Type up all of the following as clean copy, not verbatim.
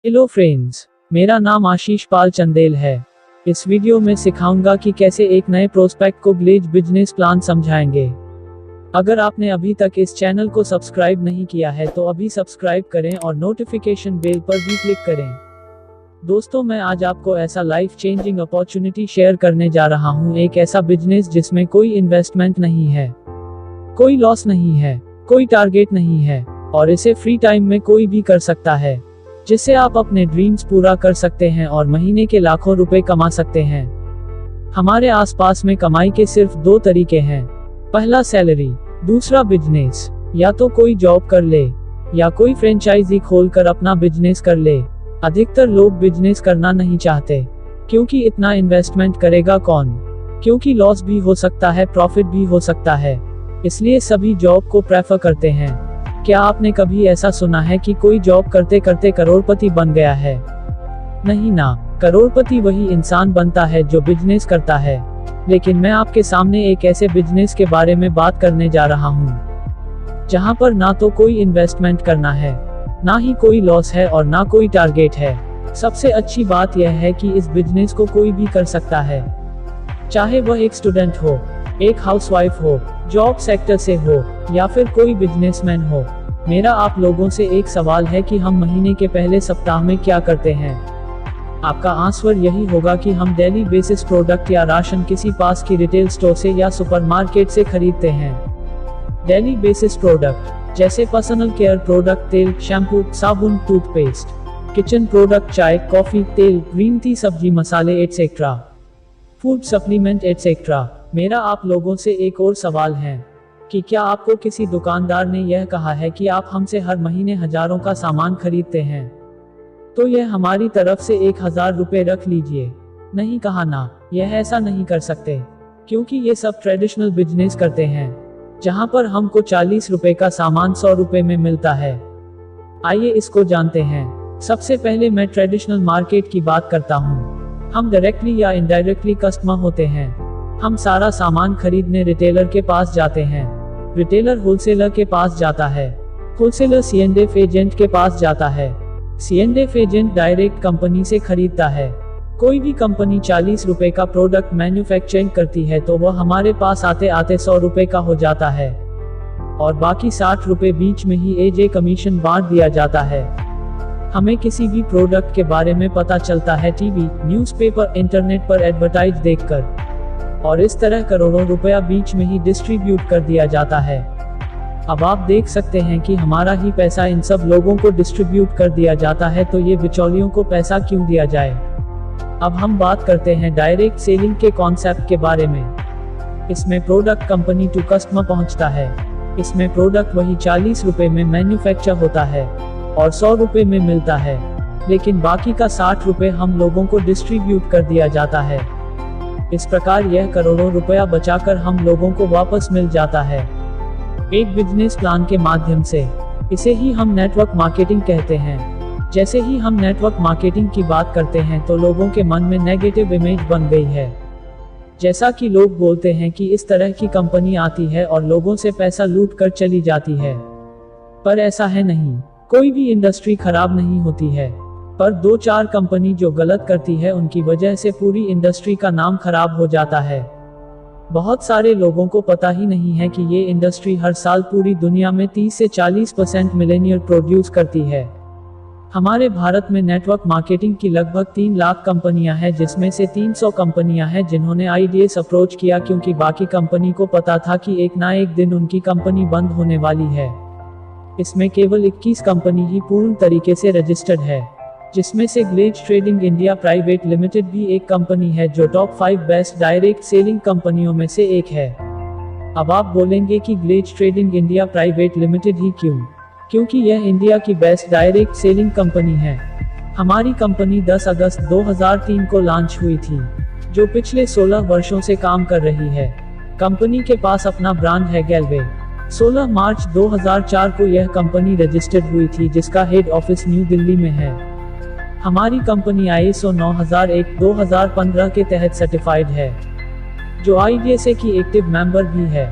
Hello friends, मेरा नाम आशीष पाल चंदेल है। इस वीडियो में सिखाऊंगा कि कैसे एक नए प्रोस्पेक्ट को ग्लेज बिजनेस प्लान समझाएंगे। अगर आपने अभी तक इस चैनल को सब्सक्राइब नहीं किया है तो अभी सब्सक्राइब करें और नोटिफिकेशन बेल पर भी क्लिक करें। दोस्तों, मैं आज आपको ऐसा लाइफ चेंजिंग अपॉर्चुनिटी शेयर करने जा रहा हूं, एक ऐसा बिजनेस जिसमें कोई इन्वेस्टमेंट नहीं है, कोई लॉस नहीं है, कोई टारगेट नहीं है और इसे फ्री टाइम में कोई भी कर सकता है, जिससे आप अपने ड्रीम्स पूरा कर सकते हैं और महीने के लाखों रुपए कमा सकते हैं। हमारे आसपास में कमाई के सिर्फ दो तरीके हैं, पहला सैलरी, दूसरा बिजनेस। या तो कोई जॉब कर ले या कोई फ्रेंचाइजी खोलकर अपना बिजनेस कर ले। अधिकतर लोग बिजनेस करना नहीं चाहते, क्योंकि इतना इन्वेस्टमेंट करेगा कौन, क्योंकि लॉस भी हो सकता है, प्रॉफिट भी हो सकता है, इसलिए सभी जॉब को प्रेफर करते हैं। क्या आपने कभी ऐसा सुना है कि कोई जॉब करते करते करोड़पति बन गया है? नहीं ना, करोड़पति वही इंसान बनता है जो बिजनेस करता है। लेकिन मैं आपके सामने एक ऐसे बिजनेस के बारे में बात करने जा रहा हूँ जहाँ पर ना तो कोई इन्वेस्टमेंट करना है, ना ही कोई लॉस है और ना कोई टारगेट है। सबसे अच्छी बात यह है कि इस बिजनेस को कोई भी कर सकता है, चाहे वह एक स्टूडेंट हो, एक हाउसवाइफ हो, जॉब सेक्टर से हो या फिर कोई बिजनेसमैन हो। मेरा आप लोगों से एक सवाल है कि हम महीने के पहले सप्ताह में क्या करते हैं? आपका आंसर यही होगा कि हम डेली बेसिस प्रोडक्ट या राशन किसी पास की रिटेल स्टोर से या सुपरमार्केट से खरीदते हैं। डेली बेसिस प्रोडक्ट जैसे पर्सनल केयर प्रोडक्ट, तेल, शैम्पू, साबुन, टूथपेस्ट, किचन प्रोडक्ट, चाय, कॉफी, तेल, ग्रीन टी, सब्जी मसाले एटसेट्रा, फूड सप्लीमेंट एटसेट्रा। मेरा आप लोगों से एक और सवाल है कि क्या आपको किसी दुकानदार ने यह कहा है कि आप हमसे हर महीने हजारों का सामान खरीदते हैं तो यह हमारी तरफ से 1000 रुपए रख लीजिए? नहीं कहा ना, यह ऐसा नहीं कर सकते, क्योंकि ये सब ट्रेडिशनल बिजनेस करते हैं जहां पर हमको 40 रुपए का सामान 100 रुपए में मिलता है। आइए इसको जानते हैं। सबसे पहले मैं ट्रेडिशनल मार्केट की बात करता हूँ। हम डायरेक्टली या इनडायरेक्टली कस्टमर होते हैं। हम सारा सामान खरीदने रिटेलर के पास जाते हैं, रिटेलर होलसेलर के पास जाता है, होलसेलर C&F एजेंट के पास जाता है, C&F एजेंट डायरेक्ट कंपनी से खरीदता है। कोई भी कंपनी 40 रुपए का प्रोडक्ट मैन्युफैक्चरिंग करती है तो वह हमारे पास आते आते 100 रुपए का हो जाता है और बाकी 60 रुपए बीच में ही एज कमीशन बांट दिया जाता है। हमें किसी भी प्रोडक्ट के बारे में पता चलता है टीवी, न्यूज़पेपर, इंटरनेट पर एडवर्टाइज देखकर, और इस तरह करोड़ों रुपया बीच में ही डिस्ट्रीब्यूट कर दिया जाता है। अब आप देख सकते हैं कि हमारा ही पैसा इन सब लोगों को डिस्ट्रीब्यूट कर दिया जाता है, तो ये बिचौलियों को पैसा क्यों दिया जाए? अब हम बात करते हैं डायरेक्ट सेलिंग के कॉन्सेप्ट के बारे में। इसमें प्रोडक्ट कंपनी टू कस्टमर पहुंचता है। इसमें प्रोडक्ट वही 40 रुपए में मैन्युफैक्चर होता है और 100 रुपए में मिलता है, लेकिन बाकी का 60 रुपए हम लोगों को डिस्ट्रीब्यूट कर दिया जाता है। इस प्रकार यह करोड़ों रुपया बचाकर हम लोगों को वापस मिल जाता है एक बिजनेस प्लान के माध्यम से। इसे ही हम नेटवर्क मार्केटिंग कहते हैं। जैसे ही हम नेटवर्क मार्केटिंग की बात करते हैं तो लोगों के मन में नेगेटिव इमेज बन गई है, जैसा कि लोग बोलते हैं कि इस तरह की कंपनी आती है और लोगों से पैसा लूट कर चली जाती है। पर ऐसा है नहीं, कोई भी इंडस्ट्री खराब नहीं होती है, पर 2-4 कंपनी जो गलत करती है उनकी वजह से पूरी इंडस्ट्री का नाम खराब हो जाता है। बहुत सारे लोगों को पता ही नहीं है कि ये इंडस्ट्री हर साल पूरी दुनिया में 30 से 40% मिलेनियर प्रोड्यूस करती है। हमारे भारत में नेटवर्क मार्केटिंग की लगभग 3 लाख कंपनियां हैं, जिसमें से 300 कंपनियां हैं जिन्होंने आईडीएस अप्रोच किया, क्योंकि बाकी कंपनी को पता था कि एक ना एक दिन उनकी कंपनी बंद होने वाली है। इसमें केवल 21 कंपनी ही पूर्ण तरीके से रजिस्टर्ड है, जिसमें से glaze trading India private limited भी एक कंपनी है जो टॉप 5 बेस्ट डायरेक्ट सेलिंग कंपनियों में से एक है। अब आप बोलेंगे कि Glaze trading India private limited ही क्यों? क्योंकि यह इंडिया की बेस्ट डायरेक्ट सेलिंग कंपनी है। हमारी कंपनी 10 अगस्त 2003 को लॉन्च हुई थी, जो पिछले 16 वर्षों से काम कर रही है। कंपनी के पास अपना ब्रांड है गैलवे। 16 मार्च 2004 को यह कंपनी रजिस्टर्ड हुई थी, जिसका हेड ऑफिस न्यू दिल्ली में है। हमारी कंपनी ISO 9001/2015 के तहत सर्टिफाइड है, जो IDSA की एक्टिव मेंबर भी है।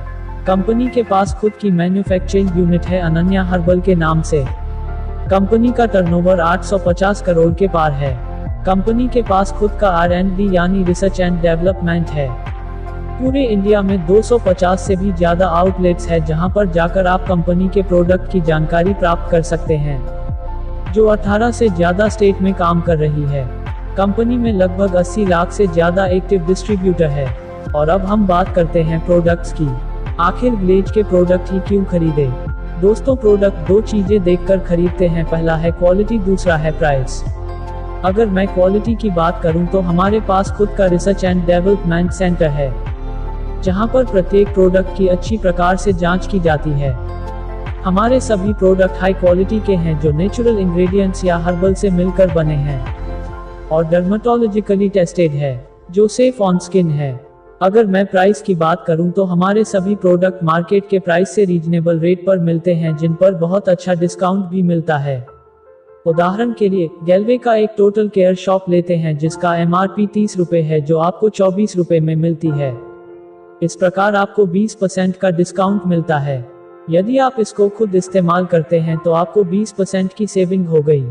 कंपनी के पास खुद की मैन्युफैक्चरिंग यूनिट है, अनन्या हर्बल के नाम से। कंपनी का टर्नओवर 850 करोड़ के पार है। कंपनी के पास खुद का R&D यानी रिसर्च एंड डेवलपमेंट है। पूरे इंडिया में 250 से भी ज्यादा आउटलेट्स है जहां पर जाकर आप कंपनी के प्रोडक्ट की जानकारी प्राप्त कर सकते हैं, जो 18 से ज्यादा स्टेट में काम कर रही है। कंपनी में लगभग 80 लाख से ज्यादा एक्टिव डिस्ट्रीब्यूटर है। और अब हम बात करते हैं प्रोडक्ट्स की। आखिर ग्लेज के प्रोडक्ट ही क्यों खरीदे? दोस्तों, प्रोडक्ट दो चीजें देखकर खरीदते हैं, पहला है क्वालिटी, दूसरा है प्राइस। अगर मैं क्वालिटी की बात करूं तो हमारे पास खुद का रिसर्च एंड डेवलपमेंट सेंटर है, जहां पर प्रत्येक प्रोडक्ट की अच्छी प्रकार से जांच की जाती है। हमारे सभी प्रोडक्ट हाई क्वालिटी के हैं, जो नेचुरल इंग्रेडिएंट्स या हर्बल से मिलकर बने हैं और डर्मेटोलॉजिकली टेस्टेड है, जो सेफ ऑन स्किन है। अगर मैं प्राइस की बात करूं तो हमारे सभी प्रोडक्ट मार्केट के प्राइस से रीजनेबल रेट पर मिलते हैं, जिन पर बहुत अच्छा डिस्काउंट भी मिलता है। उदाहरण के लिए गैल्वे का एक टोटल केयर शॉप लेते हैं जिसका MRP 30 रुपए है, जो आपको 24 रुपए में मिलती है। इस प्रकार आपको 20% का डिस्काउंट मिलता है। यदि आप इसको खुद इस्तेमाल करते हैं तो आपको 20% की सेविंग हो गई।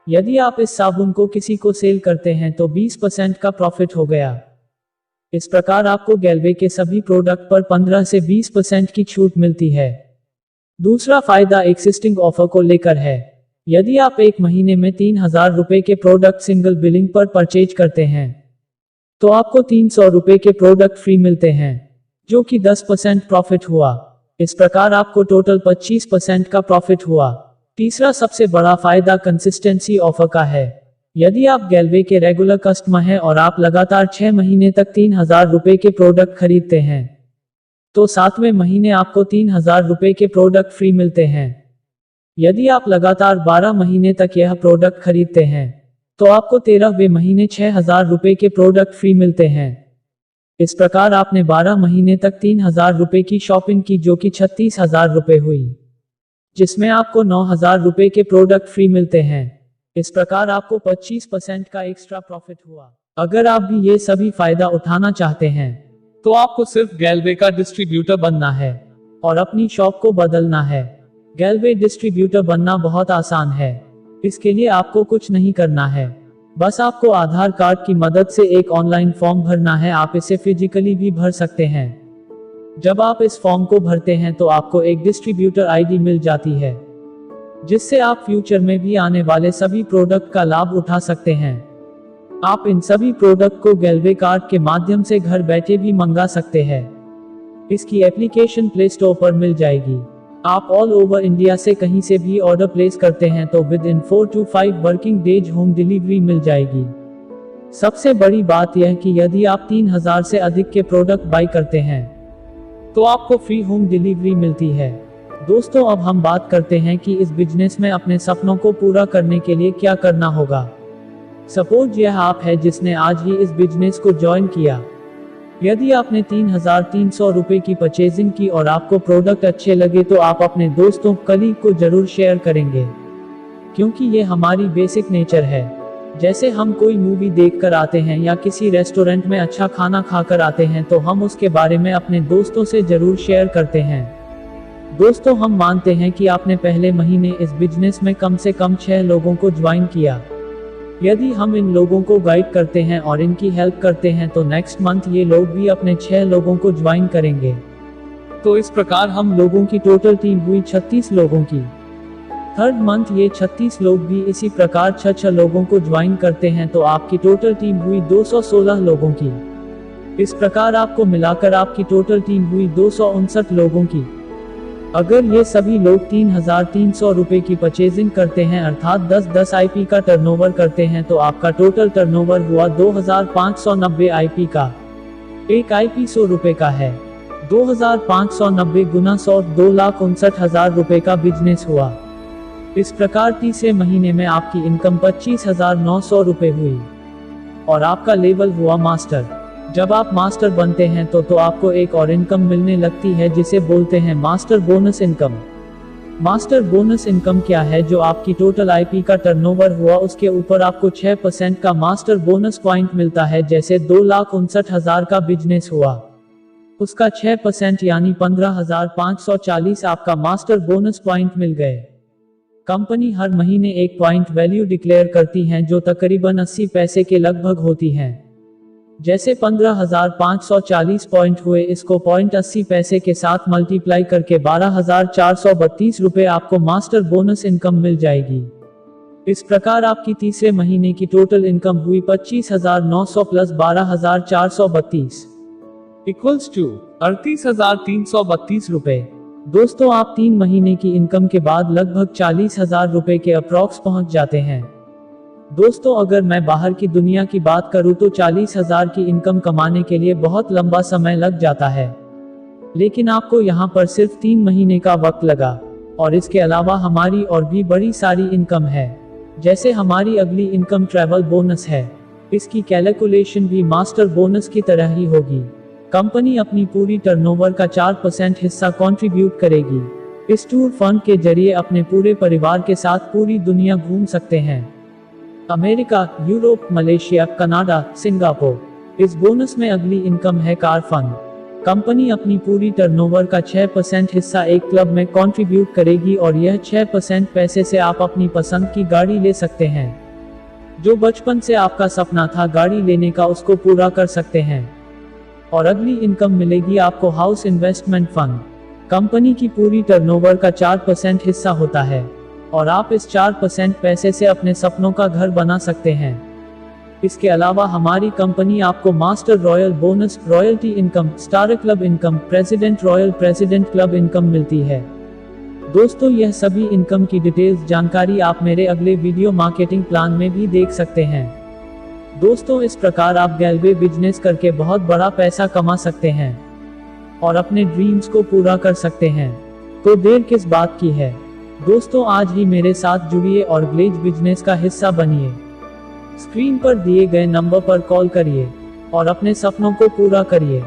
यदि आप इस साबुन को किसी को सेल करते हैं तो 20% का प्रॉफिट हो गया। इस प्रकार आपको गैल्वे के सभी प्रोडक्ट पर 15 से 20% की छूट मिलती है। दूसरा फायदा एक्सिस्टिंग ऑफर को लेकर है। यदि आप एक महीने में 3000 रुपए के प्रोडक्ट सिंगल बिलिंग पर परचेज करते हैं तो आपको 300 रुपए के प्रोडक्ट फ्री मिलते हैं, जो कि 10% प्रॉफिट हुआ। इस प्रकार आपको टोटल 25% का प्रॉफिट हुआ। तीसरा सबसे बड़ा फायदा कंसिस्टेंसी ऑफर का है। यदि आप गैल्वे के रेगुलर कस्टमर हैं और आप लगातार 6 महीने तक 3000 रुपए के प्रोडक्ट खरीदते हैं तो 7वें महीने आपको 3000 रुपए के प्रोडक्ट फ्री मिलते हैं। यदि आप लगातार 12 महीने तक यह प्रोडक्ट खरीदते हैं तो आपको 13वें महीने 6000 रुपए के प्रोडक्ट फ्री मिलते हैं। इस प्रकार आपने 12 महीने तक 3000 रुपए की शॉपिंग की, जो कि 36,000 रुपए हुई, जिसमें आपको 9000 रुपए के प्रोडक्ट फ्री मिलते हैं। इस प्रकार आपको 25% का एक्स्ट्रा प्रॉफिट हुआ। अगर आप भी ये सभी फायदा उठाना चाहते हैं तो आपको सिर्फ गैल्वे का डिस्ट्रीब्यूटर बनना है और अपनी शॉप को बदलना है। गैल्वे डिस्ट्रीब्यूटर बनना बहुत आसान है। इसके लिए आपको कुछ नहीं करना है, बस आपको आधार कार्ड की मदद से एक ऑनलाइन फॉर्म भरना है। आप इसे फिजिकली भी भर सकते हैं। जब आप इस फॉर्म को भरते हैं तो आपको एक डिस्ट्रीब्यूटर आईडी मिल जाती है, जिससे आप फ्यूचर में भी आने वाले सभी प्रोडक्ट का लाभ उठा सकते हैं। आप इन सभी प्रोडक्ट को गैल्वे कार्ड के माध्यम से घर बैठे भी मंगा सकते हैं। इसकी एप्लीकेशन प्ले स्टोर पर मिल जाएगी। आप ऑल ओवर इंडिया से कहीं से भी ऑर्डर प्लेस करते हैं तो within 4 to 5 working days home delivery मिल जाएगी। सबसे बड़ी बात यह कि यदि आप 3000 से अधिक के प्रोडक्ट बाई करते हैं तो आपको फ्री होम डिलीवरी मिलती है। दोस्तों, अब हम बात करते हैं कि इस बिजनेस में अपने सपनों को पूरा करने के लिए क्या करना होगा। सपोज यह आप है जिसने आज ही इस बिजनेस को ज्वाइन किया। यदि आपने 3300 रुपए की परचेजिंग की और आपको प्रोडक्ट अच्छे लगे तो आप अपने दोस्तों, कलीग को जरूर शेयर करेंगे, क्योंकि ये हमारी बेसिक नेचर है। जैसे हम कोई मूवी देखकर आते हैं या किसी रेस्टोरेंट में अच्छा खाना खाकर आते हैं तो हम उसके बारे में अपने दोस्तों से जरूर शेयर करते हैं। दोस्तों, हम मानते हैं कि आपने पहले महीने इस बिजनेस में कम से कम 6 लोगों को ज्वाइन किया। यदि हम इन लोगों को गाइड करते हैं और इनकी हेल्प करते हैं तो नेक्स्ट मंथ ये लोग भी अपने 6 लोगों को ज्वाइन करेंगे। तो इस प्रकार हम लोगों की टोटल टीम हुई 36 लोगों की। थर्ड मंथ ये 36 लोग भी इसी प्रकार 6 लोगों को ज्वाइन करते हैं तो आपकी टोटल टीम हुई 216 लोगों की। इस प्रकार आपको मिलाकर आपकी टोटल टीम हुई 259 लोगों की। अगर ये सभी लोग 3300 रुपए की परचेजिंग करते हैं, अर्थात 10 IP का टर्नओवर करते हैं, तो आपका टोटल टर्नओवर हुआ 2590 IP का। एक IP 100 रुपए का है। 2590 गुना 100 2,59,000 रुपए का बिजनेस हुआ। इस प्रकार तीसरे महीने में आपकी इनकम 25,900 रुपए हुई और आपका लेवल हुआ मास्टर। जब आप मास्टर बनते हैं तो आपको एक और इनकम मिलने लगती है जिसे बोलते हैं master bonus income. Master bonus income क्या है? जो आपकी टोटल IP का टर्नओवर हुआ उसके ऊपर आपको 6% का मास्टर बोनस पॉइंट मिलता है। जैसे 2,59,000 का बिजनेस हुआ, उसका 6% यानी 15,540 आपका मास्टर बोनस पॉइंट मिल गए। कंपनी हर महीने एक पॉइंट वैल्यू डिक्लेयर करती हैं जो तकरीबन 80 पैसे के लगभग होती हैं। जैसे 15,540 पॉइंट हुए, इसको पॉइंट 80 पैसे के साथ मल्टीप्लाई करके 12,432 रुपए आपको मास्टर बोनस इनकम मिल जाएगी। इस प्रकार आपकी तीसरे महीने की टोटल इनकम हुई 25,900 प्लस 12,432 इक्वल्स टू 38,332 रुपए। दोस्तों, आप 3 महीने की इनकम के बाद लगभग 40,000 रुपए के अप्रॉक्स पहुंच जाते हैं। दोस्तों, अगर मैं बाहर की दुनिया की बात करूं तो 40,000 की इनकम कमाने के लिए बहुत लंबा समय लग जाता है, लेकिन आपको यहां पर सिर्फ 3 महीने का वक्त लगा। और इसके अलावा हमारी और भी बड़ी सारी इनकम है, जैसे हमारी अगली इनकम ट्रैवल बोनस है। इसकी कैलकुलेशन भी मास्टर बोनस की तरह ही होगी। कंपनी अपनी पूरी टर्नओवर का 4% हिस्सा कंट्रीब्यूट करेगी। इस टूर फंड के जरिए अपने पूरे परिवार के साथ पूरी दुनिया घूम सकते हैं, America, Europe, Malaysia, Canada, Singapore. इस बोनस में अगली इनकम है कार फंड। कंपनी अपनी पूरी टर्नओवर का 6% हिस्सा एक क्लब में कंट्रीब्यूट करेगी और यह 6% पैसे से आप अपनी पसंद की गाड़ी ले सकते हैं। जो बचपन से आपका सपना था गाड़ी लेने का, उसको पूरा कर सकते हैं। और अगली इनकम मिलेगी आपको हाउस इन्वेस्टमेंट फंड। कंपनी की पूरी टर्नओवर का 4% हिस्सा होता है और आप इस 4% पैसे से अपने सपनों का घर बना सकते हैं। इसके अलावा हमारी कंपनी आपको master royal bonus, royalty income, star club income, president royal president club income मिलती है। दोस्तों, यह सभी इनकम की डिटेल्स जानकारी आप मेरे अगले वीडियो मार्केटिंग प्लान में भी देख सकते हैं। दोस्तों, इस प्रकार आप गैलवे बिजनेस करके बहुत बड़ा पैसा कमा सकते हैं और अपने ड्रीम्स को पूरा कर सकते हैं। तो देर किस बात की है दोस्तों, आज ही मेरे साथ जुड़िए और ग्लेज बिजनेस का हिस्सा बनिए। स्क्रीन पर दिए गए नंबर पर कॉल करिए और अपने सपनों को पूरा करिए।